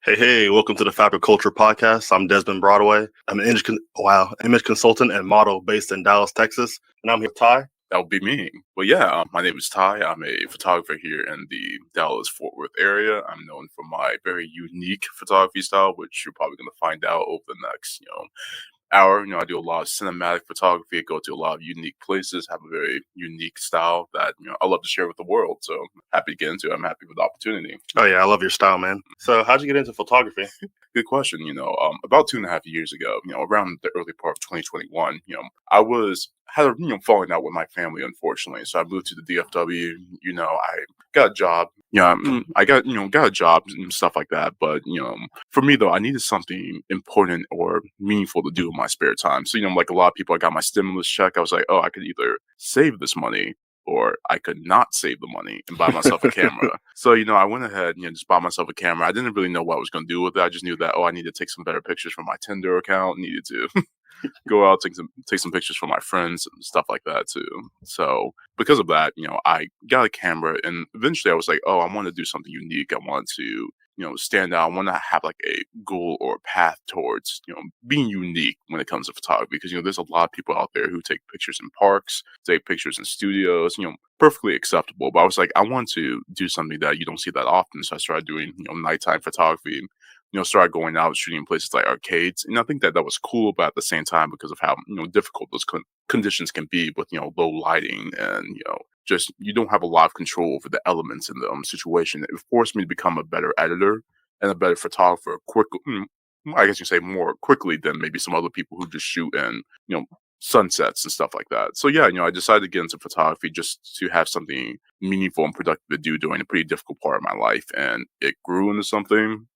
Hey, welcome to the Fabric Culture Podcast. I'm Desmond Broadway. I'm an image consultant and model based in Dallas, Texas. And I'm here with Ty. That would be me. Well, yeah, my name is Ty. I'm a photographer here in the Dallas-Fort Worth area. I'm known for my very unique photography style, which you're probably going to find out over the next, hour. I do a lot of cinematic photography. I go to a lot of unique places, have a very unique style that, I love to share with the world. So I'm happy to get into it. I'm happy with the opportunity. Oh, yeah, I love your style, man. So how'd you get into photography? Good question. About 2.5 years ago, around the early part of 2021, I had a falling out with my family, unfortunately. So I moved to the DFW. I got a job. I got a job and stuff like that. But for me though, I needed something important or meaningful to do in my spare time. So like a lot of people, I got my stimulus check. I was like, oh, I could either save this money or I could not save the money and buy myself a camera. So, I went ahead and just bought myself a camera. I didn't really know what I was going to do with it. I just knew that, I need to take some better pictures from my Tinder account, needed to go out, take some pictures for my friends and stuff like that too. So because of that, I got a camera and eventually I was like, oh, I want to do something unique. I want to, stand out. I want to have like a goal or a path towards, being unique when it comes to photography because, there's a lot of people out there who take pictures in parks, take pictures in studios, perfectly acceptable. But I was like, I want to do something that you don't see that often. So I started doing, nighttime photography, started going out shooting in places like arcades. And I think that was cool, but at the same time, because of how, difficult those conditions can be with, low lighting and, just you don't have a lot of control over the elements in the situation. It forced me to become a better editor and a better photographer I guess you say more quickly than maybe some other people who just shoot in, sunsets and stuff like that. So yeah, I decided to get into photography just to have something meaningful and productive to do during a pretty difficult part of my life. And it grew into something,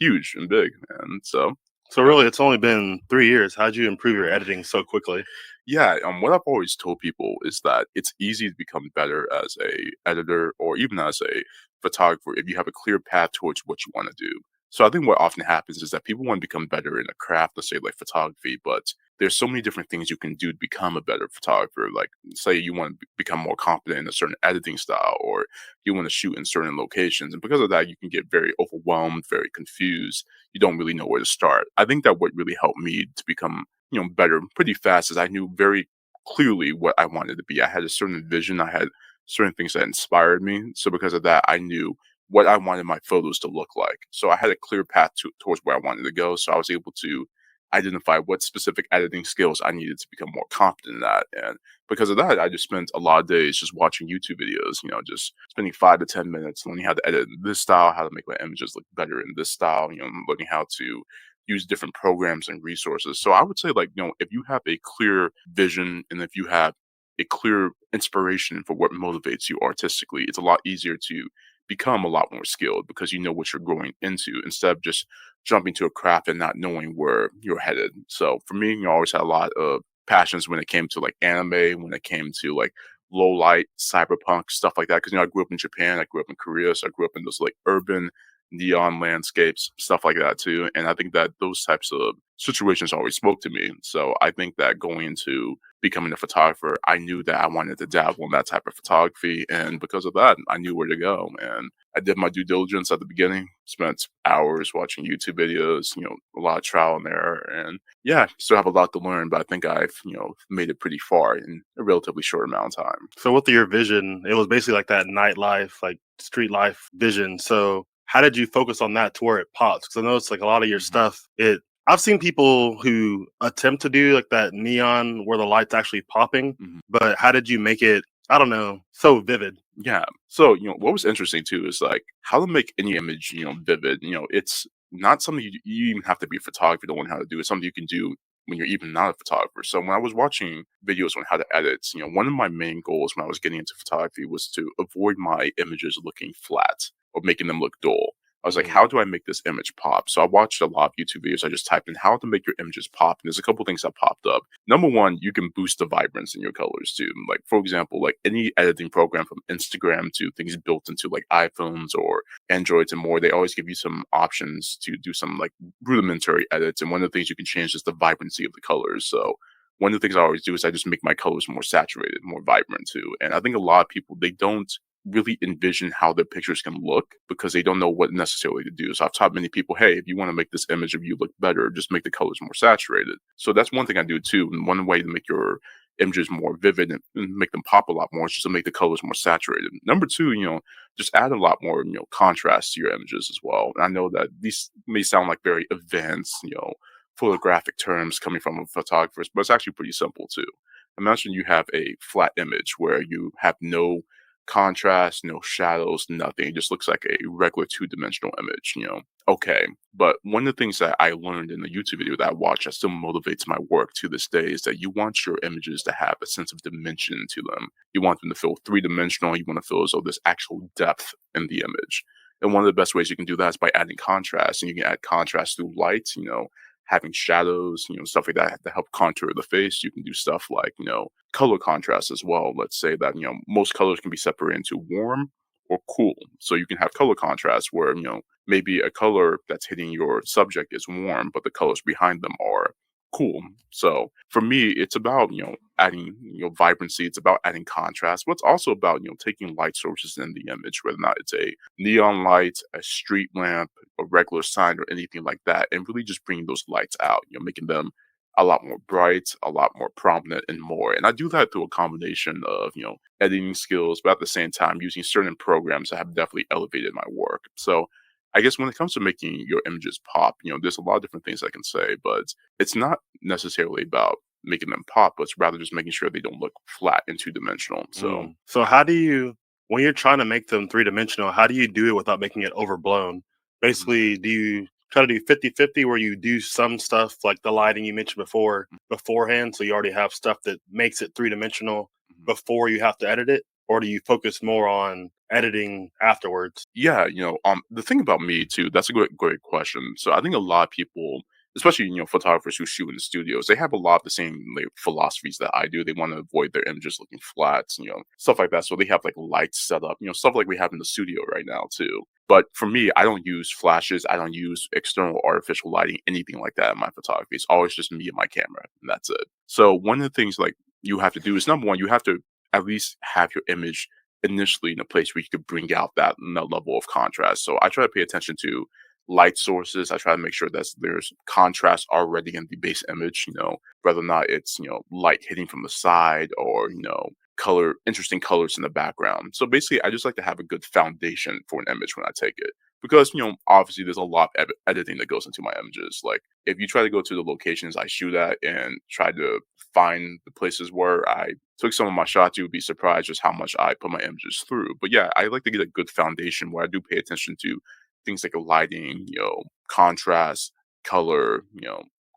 huge and big. And so So really, it's only been 3 years. How'd you improve your editing so quickly? yeah, what I've always told people is that it's easy to become better as a editor or even as a photographer if you have a clear path towards what you want to do. So I think what often happens is that people want to become better in a craft, let's say like photography, but there's so many different things you can do to become a better photographer. Like say you want to become more confident in a certain editing style or you want to shoot in certain locations. And because of that, you can get very overwhelmed, very confused. You don't really know where to start. I think that what really helped me to become better pretty fast as I knew very clearly what I wanted to be. I had a certain vision. I had certain things that inspired me. So because of that, I knew what I wanted my photos to look like. So I had a clear path towards where I wanted to go. So I was able to identify what specific editing skills I needed to become more confident in that. And because of that, I just spent a lot of days just watching YouTube videos, just spending 5 to 10 minutes learning how to edit in this style, how to make my images look better in this style, learning how to use different programs and resources. So I would say like, if you have a clear vision and if you have a clear inspiration for what motivates you artistically, it's a lot easier to become a lot more skilled because you know what you're growing into instead of just jumping to a craft and not knowing where you're headed. So for me, I always had a lot of passions when it came to like anime, when it came to like low light, cyberpunk, stuff like that. Because I grew up in Japan, I grew up in Korea, so I grew up in those like urban neon landscapes, stuff like that too. And I think that those types of situations always spoke to me. So I think that going into becoming a photographer, I knew that I wanted to dabble in that type of photography. And because of that, I knew where to go. And I did my due diligence at the beginning, spent hours watching YouTube videos, a lot of trial and error. And yeah, still have a lot to learn, but I think I've, made it pretty far in a relatively short amount of time. So with your vision, it was basically like that nightlife, like street life vision. So how did you focus on that to where it pops? Because I know it's like a lot of your Mhm. stuff. I've seen people who attempt to do like that neon where the light's actually popping, Mhm. but how did you make it, I don't know, so vivid? Yeah. So, what was interesting too is like how to make any image, vivid. It's not something you even have to be a photographer to learn how to do. It's something you can do when you're even not a photographer. So when I was watching videos on how to edit, one of my main goals when I was getting into photography was to avoid my images looking flat or making them look dull. I was like, Mhm. how do I make this image pop? So I watched a lot of YouTube videos. I just typed in how to make your images pop. And there's a couple things that popped up. Number one, you can boost the vibrance in your colors too. Like for example, like any editing program from Instagram to things built into like iPhones or Androids and more, they always give you some options to do some like rudimentary edits. And one of the things you can change is the vibrancy of the colors. So one of the things I always do is I just make my colors more saturated, more vibrant too. And I think a lot of people they don't really envision how their pictures can look because they don't know what necessarily to do. So I've taught many people, hey, if you want to make this image of you look better, just make the colors more saturated. So that's one thing I do too. And one way to make your images more vivid and make them pop a lot more is just to make the colors more saturated. Number two, just add a lot more, contrast to your images as well. And I know that these may sound like very advanced, photographic terms coming from a photographer, but it's actually pretty simple too. Imagine you have a flat image where you have no contrast, no shadows, nothing. It just looks like a regular two-dimensional image. Okay. But one of the things that I learned in the YouTube video that I watched that still motivates my work to this day is that you want your images to have a sense of dimension to them. You want them to feel three-dimensional. You want to feel as though there's actual depth in the image. And one of the best ways you can do that is by adding contrast. And you can add contrast through light, having shadows, stuff like that to help contour the face. You can do stuff like, color contrast as well. Let's say that, most colors can be separated into warm or cool. So you can have color contrast where, maybe a color that's hitting your subject is warm, but the colors behind them are cool. So for me, it's about, adding, vibrancy. It's about adding contrast, but it's also about, taking light sources in the image, whether or not it's a neon light, a street lamp, a regular sign or anything like that, and really just bringing those lights out, making them a lot more bright, a lot more prominent and more. And I do that through a combination of, editing skills, but at the same time using certain programs that have definitely elevated my work. So I guess when it comes to making your images pop, there's a lot of different things I can say, but it's not necessarily about making them pop, but it's rather just making sure they don't look flat and two dimensional. So So how do you, when you're trying to make them three-dimensional, how do you do it without making it overblown? mhm, Basically, do you try to do 50-50 where you do some stuff like the lighting you mentioned before beforehand, so you already have stuff that makes it three-dimensional mhm. before you have to edit it? Or do you focus more on editing afterwards? Yeah, the thing about me too, that's a great question. So I think a lot of people, especially photographers who shoot in the studios, they have a lot of the same like philosophies that I do. They want to avoid their images looking flat, stuff like that. So they have like lights set up, stuff like we have in the studio right now too. But for me, I don't use flashes. I don't use external artificial lighting, anything like that in my photography. It's always just me and my camera, and that's it. So one of the things like you have to do is number one, you have to at least have your image initially in a place where you could bring out that level of contrast. So I try to pay attention to light sources. I try to make sure that there's contrast already in the base image, whether or not it's, light hitting from the side or, interesting colors in the background. So basically, I just like to have a good foundation for an image when I take it. Because, obviously there's a lot of editing that goes into my images. Like if you try to go to the locations I shoot at and try to find the places where I took some of my shots, you would be surprised just how much I put my images through. But yeah, I like to get a good foundation where I do pay attention to things like lighting, contrast, color,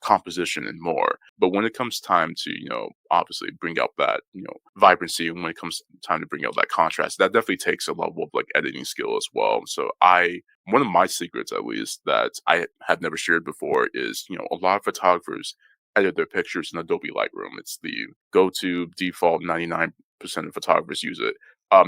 composition and more. But when it comes time to, obviously bring out that, vibrancy and when it comes time to bring out that contrast, that definitely takes a level of like editing skill as well. So one of my secrets at least that I have never shared before is, a lot of photographers edit their pictures in Adobe Lightroom. It's the go-to default 99% of photographers use it.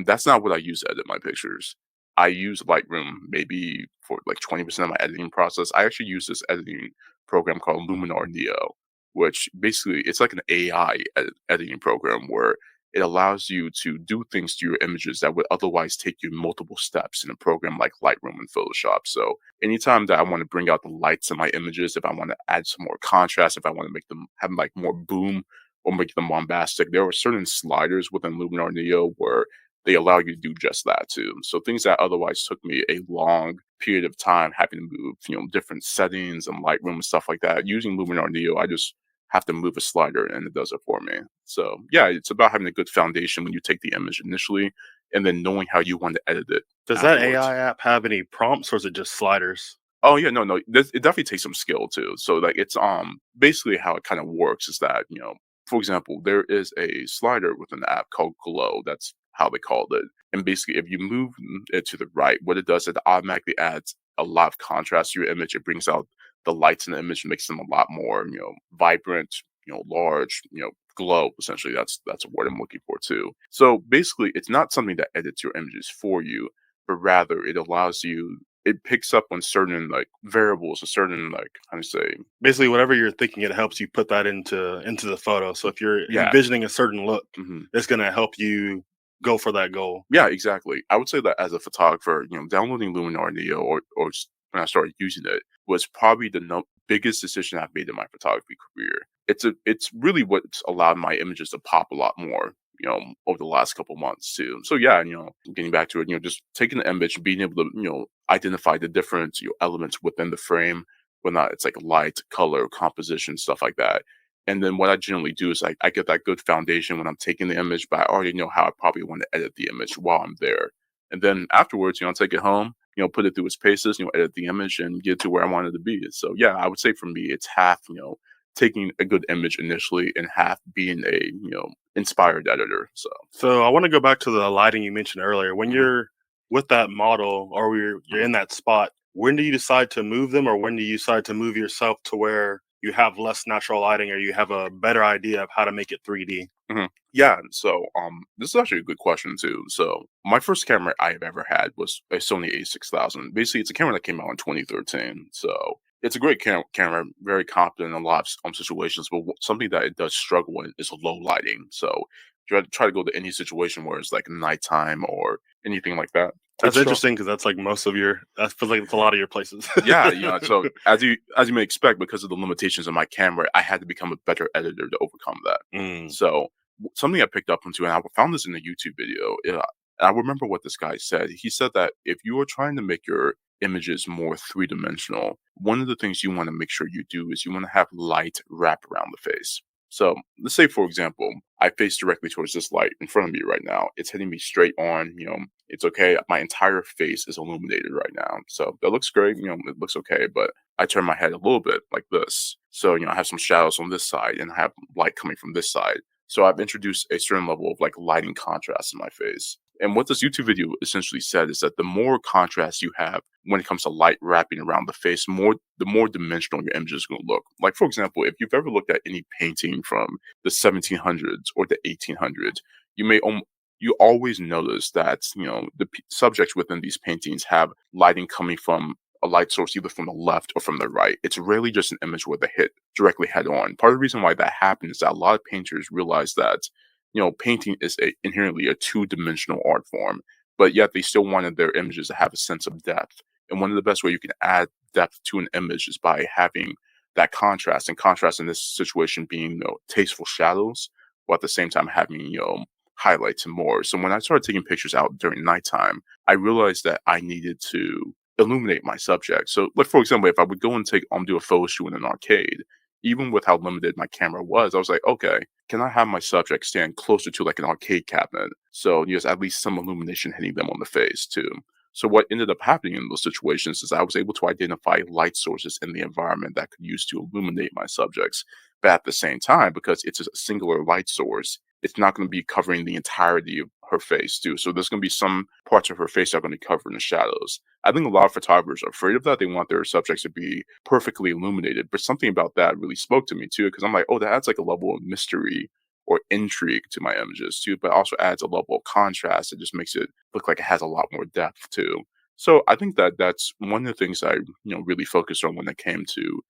That's not what I use to edit my pictures. I use Lightroom maybe for like 20% of my editing process. I actually use this editing program called Luminar Neo, which basically it's like an AI editing program where it allows you to do things to your images that would otherwise take you multiple steps in a program like Lightroom and Photoshop. So anytime that I want to bring out the lights in my images, if I want to add some more contrast, if I want to make them have like more boom or make them bombastic, there are certain sliders within Luminar Neo where they allow you to do just that too. So things that otherwise took me a long period of time having to move, different settings and Lightroom and stuff like that. Using Luminar Neo, I just have to move a slider and it does it for me. So yeah, it's about having a good foundation when you take the image initially and then knowing how you want to edit it Does that afterwards. AI app have any prompts or is it just sliders? Oh yeah, no, it definitely takes some skill too. So like it's basically how it kind of works is that for example, there is a slider within the app called Glow. That's how they called it. And basically, if you move it to the right, what it does is it automatically adds a lot of contrast to your image. It brings out the lights in the image, and makes them a lot more vibrant, large, glow. Essentially, that's a word I'm looking for too. So basically, it's not something that edits your images for you, but rather it allows you it picks up on certain like variables, a certain like how to say, Basically, whatever you're thinking, it helps you put that into the photo. So if you're yeah, envisioning a certain look, hmm it's going to help you go for that goal. Yeah, exactly. I would say that as a photographer, downloading Luminar Neo or when I started using it was probably the biggest decision I've made in my photography career. It's really what's allowed my images to pop a lot more, over the last couple months too. So yeah, getting back to it, just taking the image, being able to, identify the different elements within the frame, whether not it's like light, color, composition, stuff like that. And then what I generally do is I get that good foundation when I'm taking the image, but I already know how I probably want to edit the image while I'm there. And then afterwards, I'll take it home, put it through its paces, edit the image and get to where I want it to be. So yeah, I would say for me, it's half, taking a good image initially and half being a, inspired editor. So, So I want to go back to the lighting you mentioned earlier. When mhm, you're with that model or you're mhm, in that spot, when do you decide to move them, or when do you decide to move yourself to where you have less natural lighting or you have a better idea of how to make it 3D? mhm. Yeah, and so this is actually a good question too. So my first camera I have ever had was a Sony A6000. Basically, it's a camera that came out in 2013. So it's a great camera, very competent in a lot of situations. But something that it does struggle in is low lighting. So try to go to any situation where it's like nighttime or anything like that. That's It's struggle. interesting because that's like most of your. I feel like it's a lot of your places. Yeah, so as you may expect, because of the limitations of my camera, I had to become a better editor to overcome that. Mm. So something I picked up onto, and I found this in a YouTube video. And I remember what this guy said. He said that if you are trying to make your images more three dimensional, one of the things you want to make sure you do is you want to have light wrap around the face. So let's say, for example, I face directly towards this light in front of me right now. It's hitting me straight on. It's okay. My entire face is illuminated right now. So that looks great. It looks okay. But I turn my head a little bit like this. So, I have some shadows on this side and I have light coming from this side. So I've introduced a certain level of like lighting contrast in my face. And what this YouTube video essentially said is that the more contrast you have when it comes to light wrapping around the face, the more dimensional your image is going to look. Like, for example, if you've ever looked at any painting from the 1700s or the 1800s, you may you always notice that the subjects within these paintings have lighting coming from a light source either from the left or from the right. It's rarely just an image where they hit directly head on. Part of the reason why that happens is that a lot of painters realize that painting is inherently a two-dimensional art form, but yet they still wanted their images to have a sense of depth. And one of the best way you can add depth to an image is by having that contrast. And contrast in this situation being tasteful shadows, while at the same time having highlights and more. So when I started taking pictures out during nighttime, I realized that I needed to illuminate my subject. So, like for example, if I would go and do a photo shoot in an arcade, even with how limited my camera was, I was like, okay, can I have my subject stand closer to like an arcade cabinet? So there's at least some illumination hitting them on the face too. So what ended up happening in those situations is I was able to identify light sources in the environment that could use to illuminate my subjects. But at the same time, because it's a singular light source, it's not going to be covering the entirety of her face too. So there's going to be some parts of her face that are going to be covered in shadows. I think a lot of photographers are afraid of that. They want their subjects to be perfectly illuminated. But something about that really spoke to me too, because I'm like, oh, that adds like a level of mystery or intrigue to my images too, but also adds a level of contrast. It just makes it look like it has a lot more depth too. So I think that that's one of the things I really focused on when it came to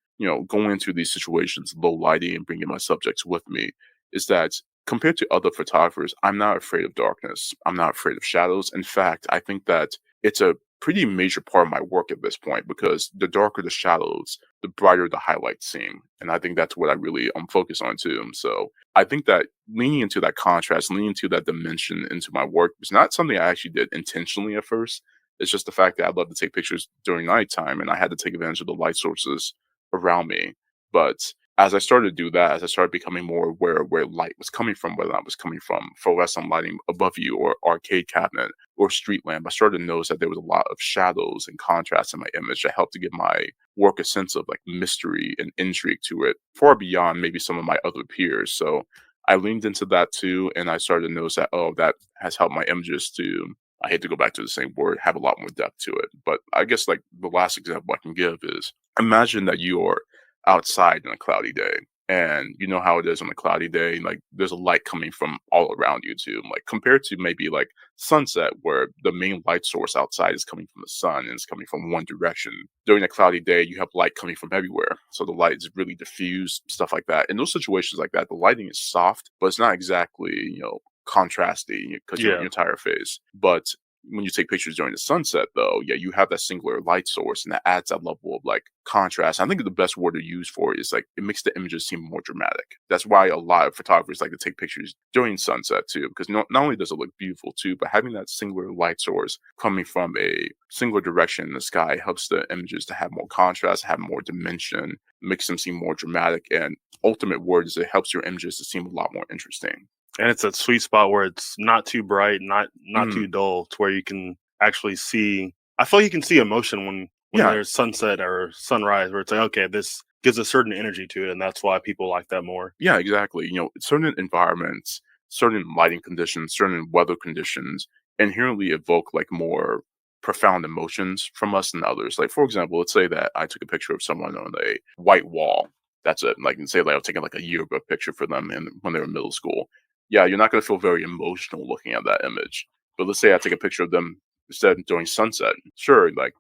going into these situations, low lighting and bringing my subjects with me, is that compared to other photographers, I'm not afraid of darkness. I'm not afraid of shadows. In fact, I think that it's a pretty major part of my work at this point because the darker the shadows, the brighter the highlights seem. And I think that's what I really focused on too. So I think that leaning into that contrast, leaning into that dimension into my work was not something I actually did intentionally at first. It's just the fact that I love to take pictures during nighttime and I had to take advantage of the light sources around me. But as I started to do that, as I started becoming more aware of where light was coming from, whether that was coming from fluorescent lighting above you or arcade cabinet or street lamp, I started to notice that there was a lot of shadows and contrast in my image that helped to give my work a sense of like mystery and intrigue to it, far beyond maybe some of my other peers. So I leaned into that too, and I started to notice that, oh, that has helped my images to, I hate to go back to the same word, have a lot more depth to it. But I guess like the last example I can give is imagine that you are outside on a cloudy day. And you know how it is on a cloudy day, like there's a light coming from all around you too. Like compared to maybe like sunset where the main light source outside is coming from the sun and it's coming from one direction. During a cloudy day, you have light coming from everywhere. So the light is really diffused, stuff like that. In those situations like that, the lighting is soft, but it's not exactly, contrasty because your Yeah. entire face. But when you take pictures during the sunset, though, yeah, you have that singular light source, and that adds that level of like contrast. I think the best word to use for it is like it makes the images seem more dramatic. That's why a lot of photographers like to take pictures during sunset too, because not only does it look beautiful too, but having that singular light source coming from a singular direction in the sky helps the images to have more contrast, have more dimension, makes them seem more dramatic, and ultimate word is it helps your images to seem a lot more interesting. And it's a sweet spot where it's not too bright, not too Mm, dull, to where you can actually see. I feel like you can see emotion when yeah, there's sunset or sunrise, where it's like, okay, this gives a certain energy to it, and that's why people like that more. yeah, exactly. Certain environments, certain lighting conditions, certain weather conditions inherently evoke like more profound emotions from us than others. Like, for example, let's say that I took a picture of someone on a white wall. That's it. Like, and say like I was taking like a yearbook picture for them when they were in middle school. Yeah, you're not going to feel very emotional looking at that image. But let's say I take a picture of them instead during sunset. Sure, like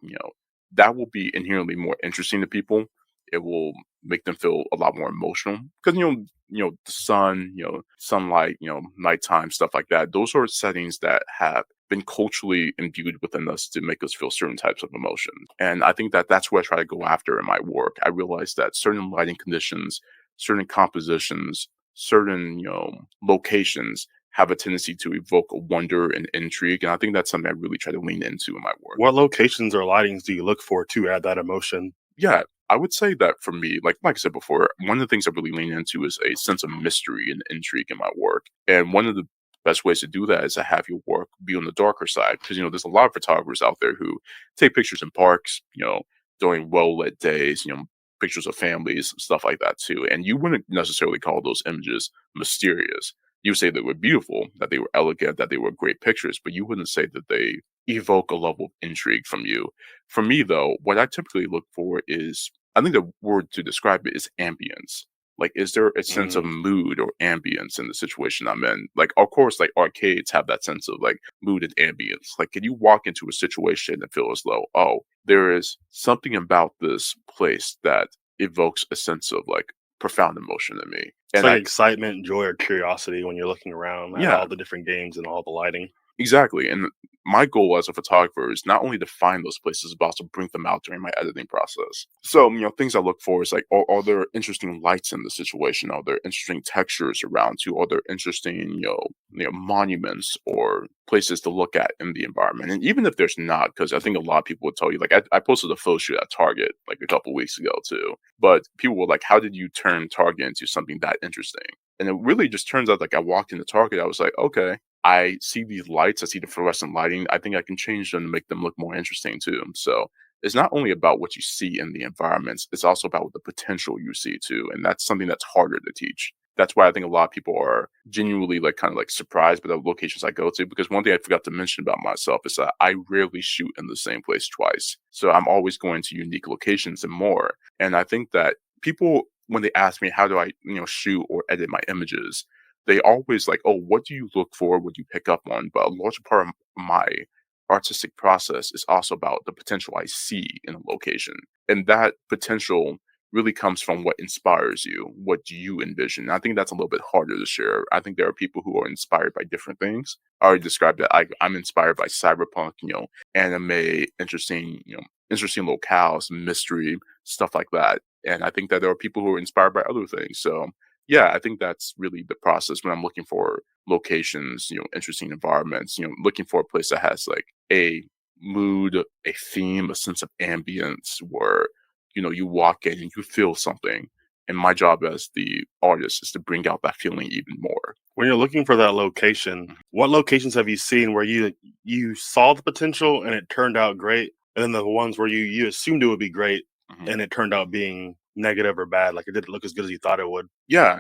that will be inherently more interesting to people. It will make them feel a lot more emotional because the sun, sunlight, nighttime stuff like that. Those are settings that have been culturally imbued within us to make us feel certain types of emotions. And I think that that's what I try to go after in my work. I realize that certain lighting conditions, certain compositions, certain locations have a tendency to evoke wonder and intrigue, and I think that's something I really try to lean into in my work. What locations or lightings do you look for to add that emotion? Yeah, I would say that for me, like I said before, one of the things I really lean into is a sense of mystery and intrigue in my work. And one of the best ways to do that is to have your work be on the darker side. Because there's a lot of photographers out there who take pictures in parks, during well lit days, pictures of families, stuff like that too. And you wouldn't necessarily call those images mysterious. You would say they were beautiful, that they were elegant, that they were great pictures, but you wouldn't say that they evoke a level of intrigue from you. For me, though, what I typically look for is I think the word to describe it is ambience. Like, is there a sense of Mm. mood or ambience in the situation I'm in? Like, of course, like arcades have that sense of like mood and ambience. Like, can you walk into a situation and feel as though, oh, there is something about this place that evokes a sense of like profound emotion in me? It's And like I, excitement, joy, or curiosity when you're looking around at yeah, all the different games and all the lighting. exactly. And my goal as a photographer is not only to find those places, but also bring them out during my editing process. So, things I look for is like, are there interesting lights in the situation? Are there interesting textures around you? Are there interesting, monuments or places to look at in the environment? And even if there's not, because I think a lot of people would tell you, like, I posted a photo shoot at Target like a couple weeks ago too. But people were like, how did you turn Target into something that interesting? And it really just turns out like I walked into Target, I was like, okay, I see these lights, I see the fluorescent lighting. I think I can change them to make them look more interesting too. So it's not only about what you see in the environments, it's also about the potential you see too. And that's something that's harder to teach. That's why I think a lot of people are genuinely like kind of like surprised by the locations I go to. Because one thing I forgot to mention about myself is that I rarely shoot in the same place twice. So I'm always going to unique locations and more. And I think that people, when they ask me how do I, shoot or edit my images, they always like, "Oh, what do you look for? What do you pick up on?" But a large part of my artistic process is also about the potential I see in a location. And that potential really comes from what inspires you. What do you envision? I think that's a little bit harder to share. I think there are people who are inspired by different things. I already described that I'm inspired by cyberpunk, anime, interesting locales, mystery, stuff like that. And I think that there are people who are inspired by other things. So yeah, I think that's really the process when I'm looking for locations, interesting environments, looking for a place that has like a mood, a theme, a sense of ambience where, you walk in and you feel something. And my job as the artist is to bring out that feeling even more. When you're looking for that location, Mhm, what locations have you seen where you saw the potential and it turned out great, and then the ones where you assumed it would be great mhm. and it turned out being negative or bad, like it didn't look as good as you thought it would? Yeah,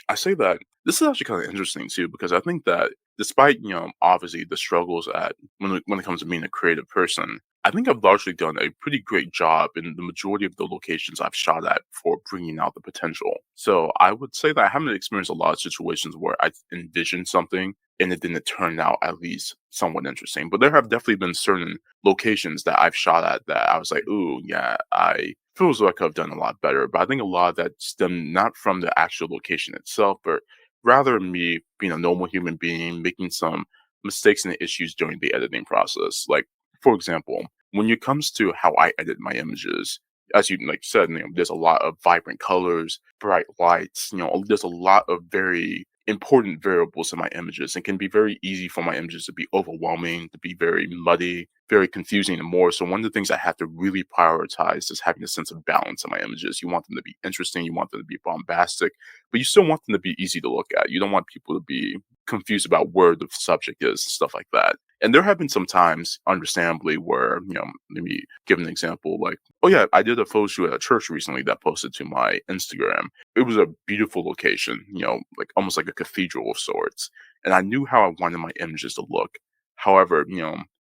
I say that this is actually kind of interesting too because I think that despite obviously the struggles at when it comes to being a creative person, I think I've largely done a pretty great job in the majority of the locations I've shot at for bringing out the potential. So I would say that I haven't experienced a lot of situations where I envisioned something and it didn't turn out at least somewhat interesting. But there have definitely been certain locations that I've shot at that I was like, ooh, yeah, I feel as though I could have done a lot better. But I think a lot of that stemmed not from the actual location itself, but rather me being a normal human being, making some mistakes and issues during the editing process. Like, for example, when it comes to how I edit my images, as you like said, there's a lot of vibrant colors, bright lights. There's a lot of very important variables in my images. It can be very easy for my images to be overwhelming, to be very muddy, very confusing, and more. So one of the things I have to really prioritize is having a sense of balance in my images. You want them to be interesting, you want them to be bombastic, but you still want them to be easy to look at. You don't want people to be confused about where the subject is, stuff like that. And there have been some times, understandably, where, let me give an example. Like, oh yeah, I did a photo shoot at a church recently that posted to my Instagram. It was a beautiful location, like almost like a cathedral of sorts. And I knew how I wanted my images to look. However,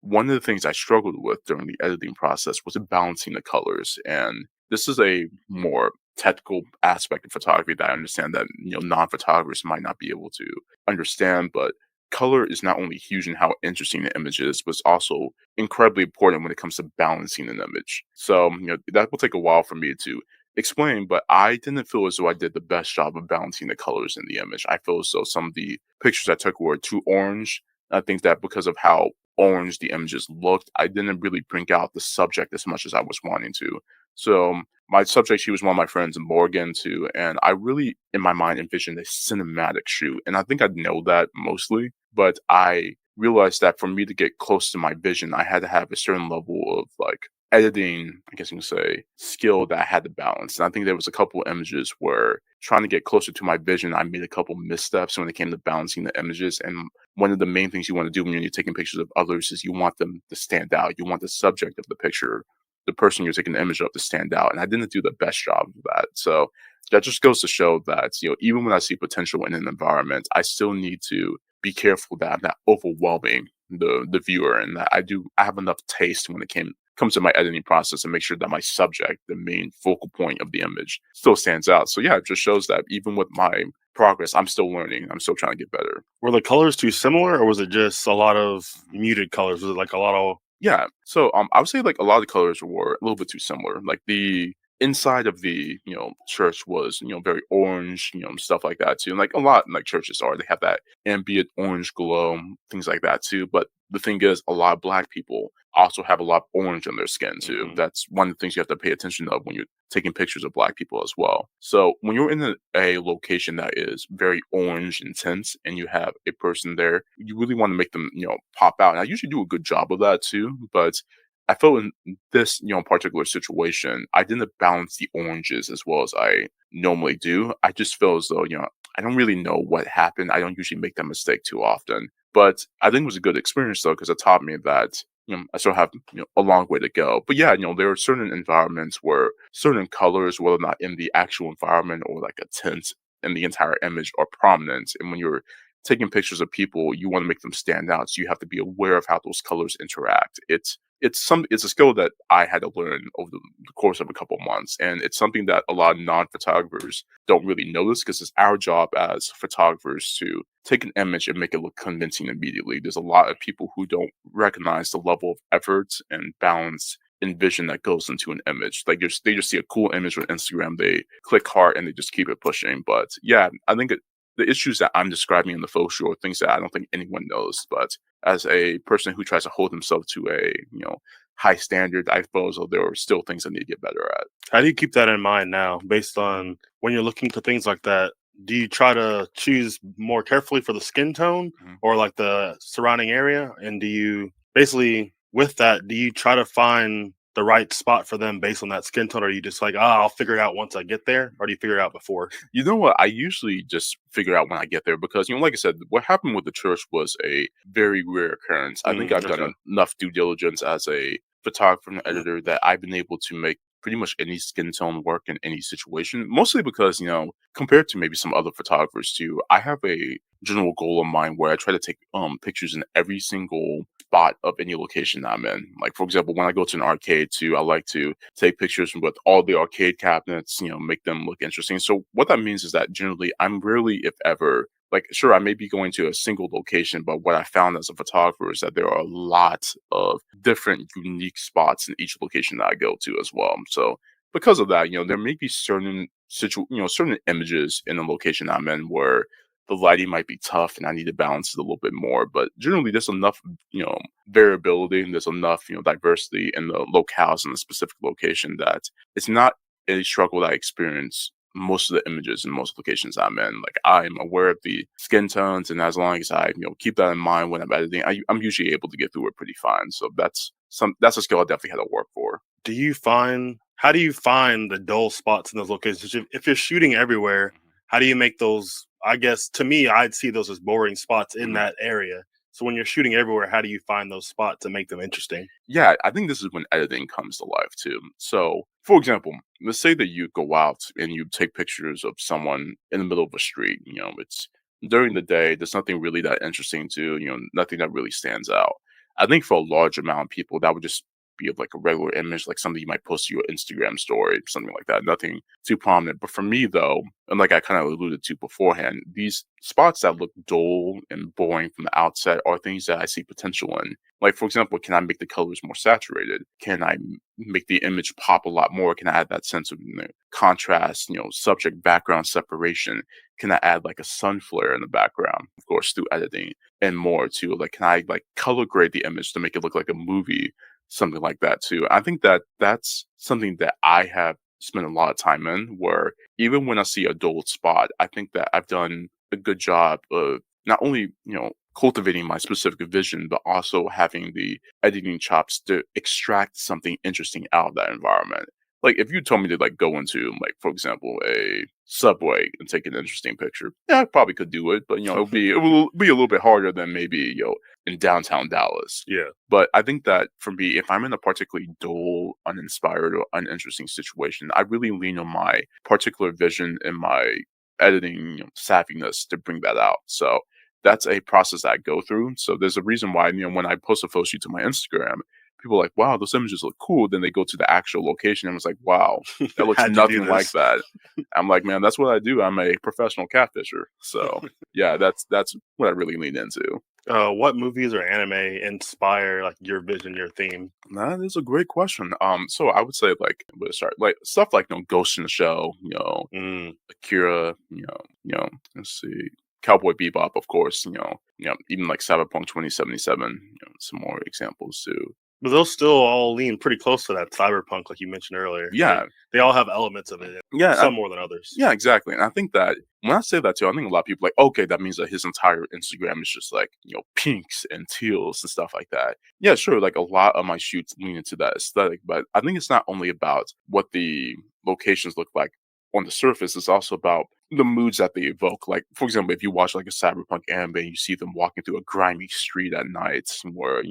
one of the things I struggled with during the editing process was balancing the colors. And this is a more technical aspect of photography that I understand that non-photographers might not be able to understand, but color is not only huge in how interesting the image is, but it's also incredibly important when it comes to balancing an image. So, that will take a while for me to explain, but I didn't feel as though I did the best job of balancing the colors in the image. I feel as though some of the pictures I took were too orange. I think that because of how orange the images looked, I didn't really bring out the subject as much as I was wanting to. So my subject, she was one of my friends in Morgan too, and I really, in my mind, envisioned a cinematic shoot. And I think I nailed that mostly, but I realized that for me to get close to my vision, I had to have a certain level of like editing, I guess you can say, skill that I had to balance. And I think there was a couple images where trying to get closer to my vision, I made a couple missteps when it came to balancing the images. And one of the main things you want to do when you're taking pictures of others is you want them to stand out. You want the subject of the picture, the person you're taking the image of, to stand out. And I didn't do the best job of that. So that just goes to show that, even when I see potential in an environment, I still need to be careful that I'm not overwhelming the viewer, and that I have enough taste when it comes to my editing process, and make sure that my subject, the main focal point of the image, still stands out. So yeah, it just shows that even with my progress, I'm still learning. I'm still trying to get better. Were the colors too similar, or was it just a lot of muted colors? Was it like a lot of Yeah. So I would say like a lot of the colors were a little bit too similar. Like the inside of the church was very orange, stuff like that too. And like a lot like churches are, they have that ambient orange glow, things like that too. But the thing is, a lot of black people also have a lot of orange on their skin too. Mhm. That's one of the things you have to pay attention of when you're taking pictures of black people as well. So when you're in a location that is very orange intense and you have a person there, you really want to make them, pop out. And I usually do a good job of that too, but I felt in this, particular situation, I didn't balance the oranges as well as I normally do. I just feel as though, I don't really know what happened. I don't usually make that mistake too often. But I think it was a good experience though, because it taught me that I still have a long way to go. But yeah, there are certain environments where certain colors, whether or not in the actual environment or like a tint in the entire image, are prominent. And when you're taking pictures of people, you want to make them stand out. So you have to be aware of how those colors interact. It's a skill that I had to learn over the course of a couple months, and it's something that a lot of non-photographers don't really notice because it's our job as photographers to take an image and make it look convincing immediately. There's a lot of people who don't recognize the level of effort and balance and vision that goes into an image. Like they just see a cool image on Instagram, they click heart, and they just keep it pushing. But yeah, I think the issues that I'm describing in the photo show are things that I don't think anyone knows. But as a person who tries to hold himself to a high standard, I suppose there are still things I need to get better at. How do you keep that in mind now, based on when you're looking for things like that? Do you try to choose more carefully for the skin tone Mhm. or like the surrounding area? And do you basically, with that, do you try to find the right spot for them based on that skin tone? Or are you just like, I'll figure it out once I get there? Or do you figure it out before? You know what? I usually just figure out when I get there because, like I said, what happened with the church was a very rare occurrence. I think I've Okay. done enough due diligence as a photographer and editor that I've been able to make pretty much any skin tone work in any situation. Mostly because, compared to maybe some other photographers too, I have a general goal of mine where I try to take pictures in every single spot of any location that I'm in. Like for example, when I go to an arcade too, I like to take pictures with all the arcade cabinets, make them look interesting. So what that means is that generally I'm rarely, if ever, like sure, I may be going to a single location, but what I found as a photographer is that there are a lot of different unique spots in each location that I go to as well. So because of that, there may be certain certain images in the location I'm in where the lighting might be tough and I need to balance it a little bit more. But generally, there's enough, variability and there's enough, diversity in the locales in the specific location that it's not a struggle that I experience most of the images in most locations I'm in. Like I'm aware of the skin tones, and as long as I, keep that in mind when I'm editing, I'm usually able to get through it pretty fine. So that's a skill I definitely had to work for. How do you find the dull spots in those locations? If you're shooting everywhere, how do you make those? I guess to me, I'd see those as boring spots in Mhm. that area. So when you're shooting everywhere, how do you find those spots and make them interesting? Yeah, I think this is when editing comes to life too. So, for example, let's say that you go out and you take pictures of someone in the middle of a street. It's during the day, there's nothing really that interesting to, nothing that really stands out. I think for a large amount of people, that would just be of like a regular image, like something you might post to your Instagram story, something like that. Nothing too prominent. But for me, though, and like I kind of alluded to beforehand, these spots that look dull and boring from the outset are things that I see potential in. Like, for example, can I make the colors more saturated? Can I make the image pop a lot more? Can I add that sense of contrast, subject background separation? Can I add like a sun flare in the background? Of course, through editing and more too. Like, can I like color grade the image to make it look like a movie? Something like that too. I think that that's something that I have spent a lot of time in. Where even when I see a dull spot, I think that I've done a good job of not only cultivating my specific vision, but also having the editing chops to extract something interesting out of that environment. Like if you told me to like go into like for example a subway and take an interesting picture, yeah, I probably could do it, but it will be a little bit harder than maybe in downtown Dallas. Yeah. But I think that for me, if I'm in a particularly dull, uninspired, or uninteresting situation, I really lean on my particular vision and my editing savviness to bring that out. So that's a process I go through. So there's a reason why, when I post a photo shoot to my Instagram, people are like, wow, those images look cool. Then they go to the actual location and it's like, wow, that looks How'd you do nothing like this? that. I'm like, man, that's what I do. I'm a professional catfisher. So yeah, that's what I really lean into. What movies or anime inspire like your vision, your theme? That is a great question. So I would say like, where to start? Like stuff like Ghost in the Shell, Mm. Akira, let's see, Cowboy Bebop, of course, even like Cyberpunk 2077, some more examples too. But those still all lean pretty close to that cyberpunk, like you mentioned earlier. Yeah, They all have elements of it, yeah, some more than others. yeah, exactly. And I think that when I say that too, I think a lot of people like, okay, that means that his entire Instagram is just like, pinks and teals and stuff like that. Yeah, sure. Like a lot of my shoots lean into that aesthetic, but I think it's not only about what the locations look like on the surface, it's also about the moods that they evoke. Like, for example, if you watch like a cyberpunk anime and you see them walking through a grimy street at night where,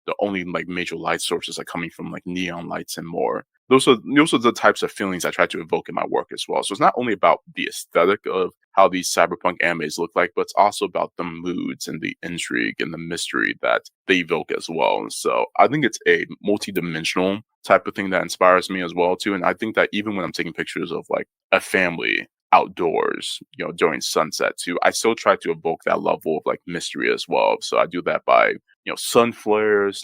the only like major light sources are coming from like neon lights and more, those are the types of feelings I try to evoke in my work as well. So it's not only about the aesthetic of how these cyberpunk animes look like, but it's also about the moods and the intrigue and the mystery that they evoke as well. And so I think it's a multi-dimensional type of thing that inspires me as well too. And I think that even when I'm taking pictures of like a family outdoors, during sunset too, I still try to evoke that level of like mystery as well. So I do that by, sun flares,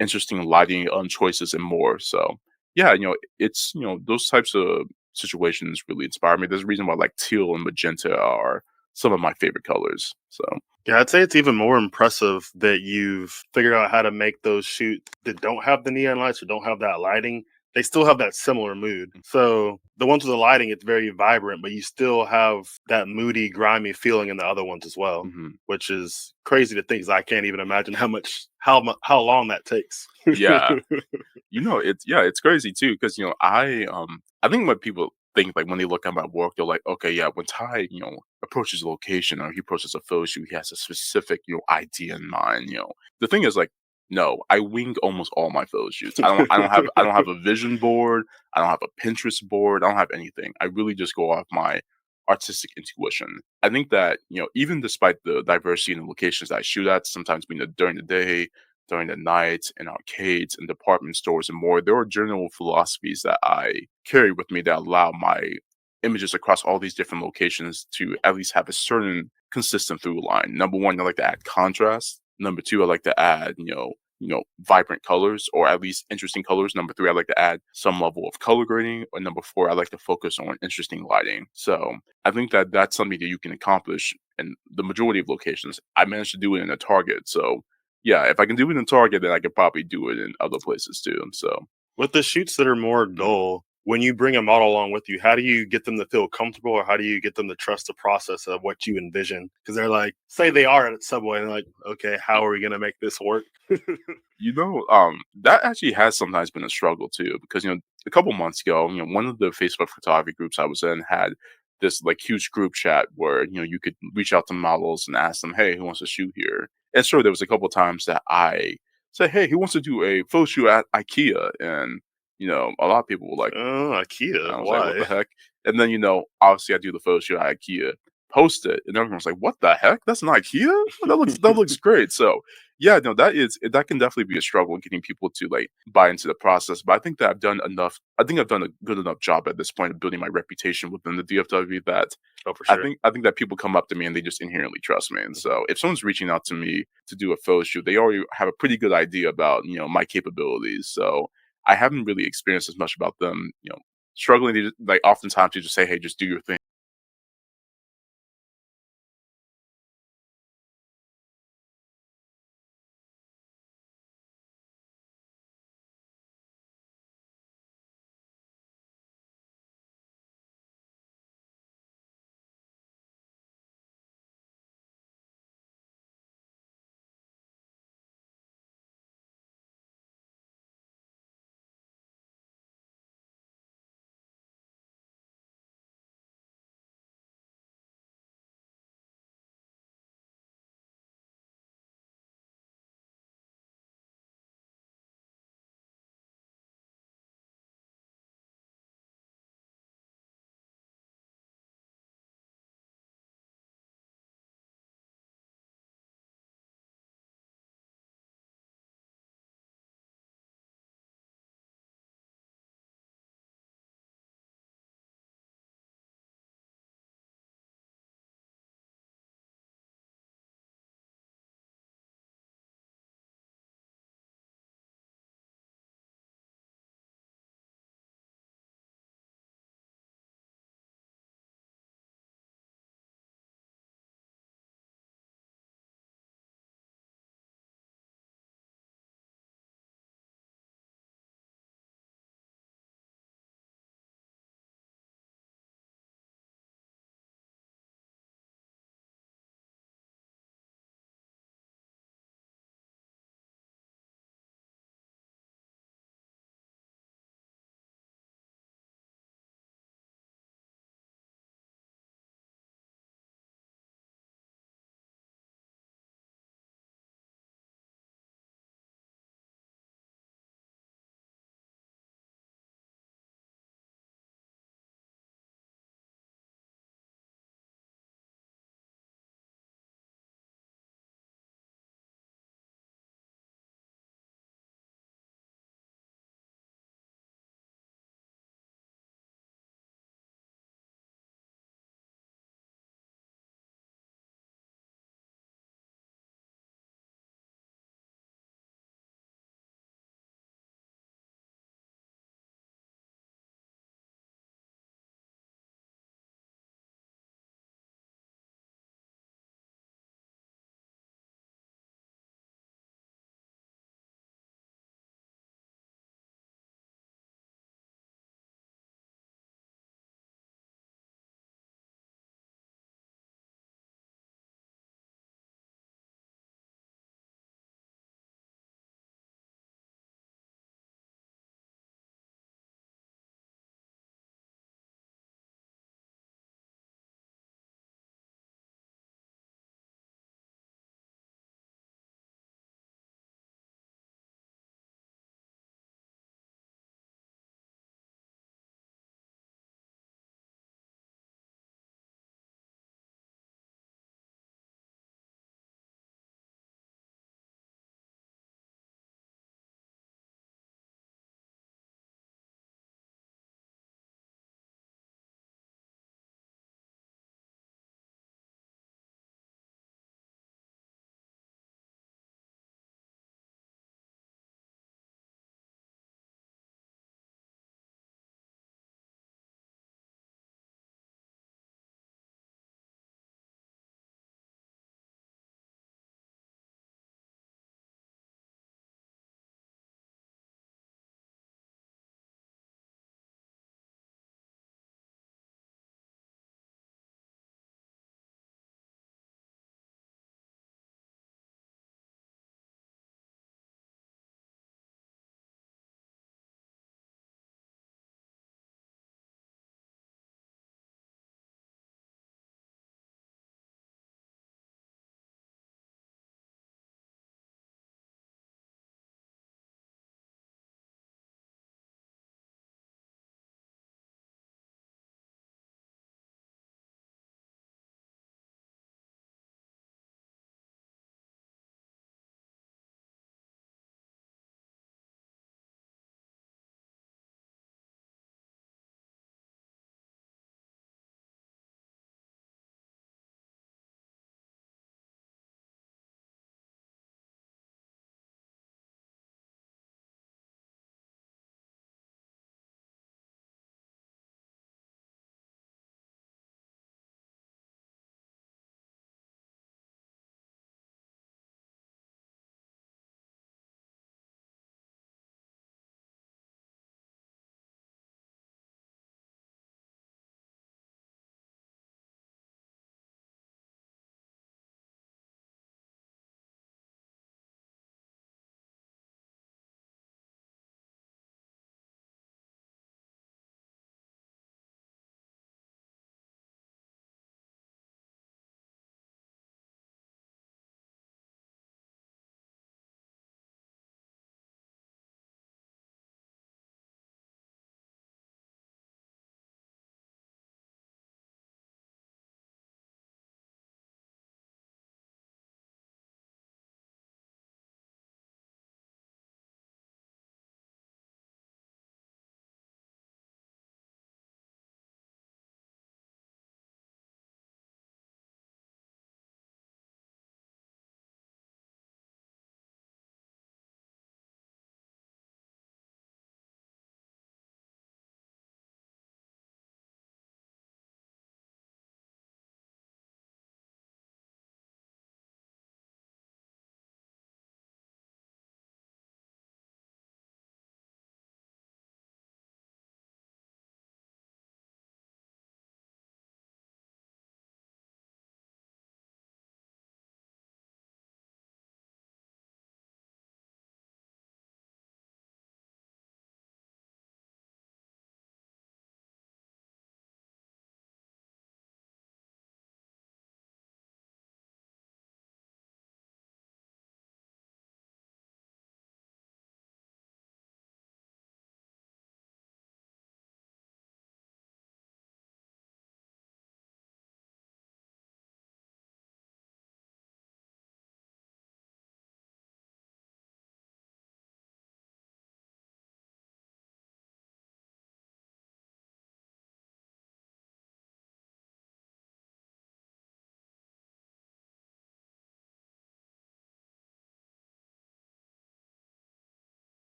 interesting lighting choices and more. So yeah, it's those types of situations really inspire me. There's a reason why like teal and magenta are some of my favorite colors. So Yeah, I'd say it's even more impressive that you've figured out how to make those shoots that don't have the neon lights or don't have that lighting. They still have that similar mood. So the ones with the lighting, it's very vibrant, but you still have that moody, grimy feeling in the other ones as well, mhm. which is crazy to think. 'Cause I can't even imagine how long that takes. Yeah, it's crazy too because I think what people think like when they look at my work, they're like, okay, yeah, when Ty approaches a location or he approaches a photo shoot, he has a specific idea in mind. The thing is like, no, I wing almost all my photo shoots. I don't have a vision board. I don't have a Pinterest board. I don't have anything. I really just go off my artistic intuition. I think that even despite the diversity in the locations that I shoot at, sometimes being during the day, during the night, in arcades and department stores and more, there are general philosophies that I carry with me that allow my images across all these different locations to at least have a certain consistent through line. Number one, I like to add contrast. Number two, I like to add, vibrant colors or at least interesting colors. Number three, I like to add some level of color grading. Or number four, I like to focus on interesting lighting. So I think that that's something that you can accomplish in the majority of locations. I managed to do it in a Target. So yeah, if I can do it in Target, then I could probably do it in other places too. So With the shoots that are more mm, dull, when you bring a model along with you, how do you get them to feel comfortable, or how do you get them to trust the process of what you envision? Because they're like, say they are at Subway, and they're like, okay, how are we gonna make this work? that actually has sometimes been a struggle too, because a couple months ago, one of the Facebook photography groups I was in had this like huge group chat where you could reach out to models and ask them, "Hey, who wants to shoot here?" And sure, there was a couple times that I said, "Hey, who wants to do a photo shoot at IKEA?" And a lot of people were like, Oh, and IKEA, I was like, "What the why? heck?" And then, obviously I do the photo shoot at IKEA, post it, and everyone's like, "What the heck? That's an IKEA? Oh, that looks great." So yeah, no, that can definitely be a struggle getting people to like buy into the process. But I think that I've done enough. I think I've done a good enough job at this point of building my reputation within the DFW that Oh, for I sure. think I think that people come up to me and they just inherently trust me. And Mhm. so if someone's reaching out to me to do a photo shoot, they already have a pretty good idea about my capabilities. So I haven't really experienced as much about them struggling to like oftentimes to just say, "Hey, just do your thing."